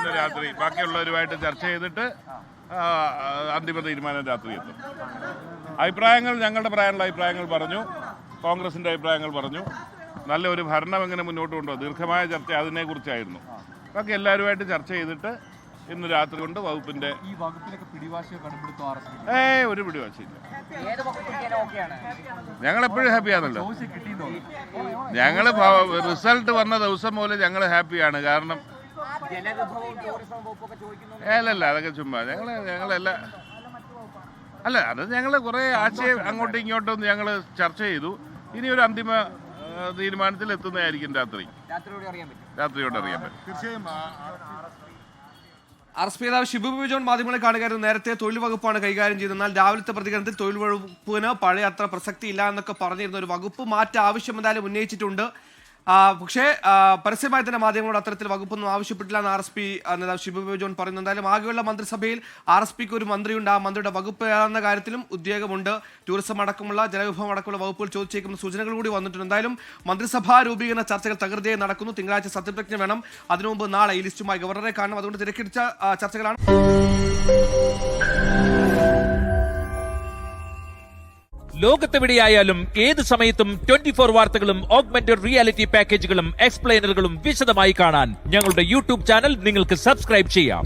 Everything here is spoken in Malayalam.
ഇന്ന് രാത്രി ബാക്കിയുള്ളവരുമായിട്ട് ചർച്ച ചെയ്തിട്ട് അന്തിമ തീരുമാനം രാത്രി എത്തും. അഭിപ്രായങ്ങൾ ഞങ്ങളുടെ പ്രായമുള്ള അഭിപ്രായങ്ങൾ പറഞ്ഞു, കോൺഗ്രസിൻ്റെ അഭിപ്രായങ്ങൾ പറഞ്ഞു. നല്ലൊരു ഭരണം എങ്ങനെ മുന്നോട്ട് കൊണ്ടുപോകും, ദീർഘമായ ചർച്ച അതിനെക്കുറിച്ചായിരുന്നു. ബാക്കി എല്ലാവരുമായിട്ട് ചർച്ച ചെയ്തിട്ട് ഇന്ന് രാത്രി കൊണ്ട് വകുപ്പിന്റെ ഒരു പിടിവാശിയില്ല. ഞങ്ങളെപ്പോഴും ഹാപ്പിയാണല്ലോ. ഞങ്ങൾ റിസൾട്ട് വന്ന ദിവസം മുതൽ ഞങ്ങൾ ഹാപ്പിയാണ്. കാരണം അല്ലല്ല, അതൊക്കെ ചുമ്മാ ഞങ്ങളെല്ലാം അല്ല, അത് ഞങ്ങൾ കുറേ ആശയം അങ്ങോട്ടും ഇങ്ങോട്ടും ഞങ്ങൾ ചർച്ച ചെയ്തു. ഇനി ഒരു അന്തിമ തീരുമാനത്തിൽ എത്തുന്നതായിരിക്കും രാത്രിയോട് അറിയാൻ പറ്റും. തീർച്ചയായും RSP നേതാവ് ഷിബു ബേബി ജോൺ മാധ്യമങ്ങളെ കാണുകയായിരുന്നു. നേരത്തെ തൊഴിൽ വകുപ്പാണ് കൈകാര്യം ചെയ്തത്. എന്നാൽ രാവിലത്തെ പ്രതികരണത്തിൽ തൊഴിൽ വകുപ്പിന് പഴയ അത്ര പ്രസക്തി ഇല്ല എന്നൊക്കെ പറഞ്ഞിരുന്ന ഒരു വകുപ്പ് മാറ്റ ആവശ്യം എന്തായാലും ഉന്നയിച്ചിട്ടുണ്ട്. പക്ഷേ പരസ്യമായി തന്നെ മാധ്യമങ്ങളോട് അത്തരത്തിൽ വകുപ്പൊന്നും ആവശ്യപ്പെട്ടില്ല എന്ന് RSP നേതാവ് ഷിബു ബേബി ജോൺ പറയുന്നു. എന്തായാലും ആകെയുള്ള മന്ത്രിസഭയിൽ RSPക്ക് ഒരു മന്ത്രിയുണ്ട്. ആ മന്ത്രിയുടെ വകുപ്പ് ഏതാണെന്ന കാര്യത്തിലും ഉദ്യോഗമുണ്ട്. ടൂറിസം അടക്കമുള്ള ജലവിഭവം അടക്കമുള്ള വകുപ്പുകൾ ചോദിച്ചേക്കുന്ന സൂചനകൾ കൂടി വന്നിട്ടുണ്ട്. എന്തായാലും മന്ത്രിസഭാ രൂപീകരണ ചർച്ചകൾ തകൃതിയായി നടക്കുന്നു. തിങ്കളാഴ്ച സത്യപ്രതിജ്ഞ വേണം. അതിനു മുമ്പ് നാളെ ഈ ലിസ്റ്റുമായി ഗവർണറെ കാണണം. അതുകൊണ്ട് തിരക്കിടിച്ച ചർച്ചകളാണ്. ലോകത്തെവിടെയായാലും ഏത് സമയത്തും 24 വാർത്തകളും ഓഗ്മെന്റഡ് റിയാലിറ്റി പാക്കേജുകളും എക്സ്പ്ലെയിനറുകളും വിശദമായി കാണാൻ ഞങ്ങളുടെ യൂട്യൂബ് ചാനൽ നിങ്ങൾക്ക് സബ്സ്ക്രൈബ് ചെയ്യാം.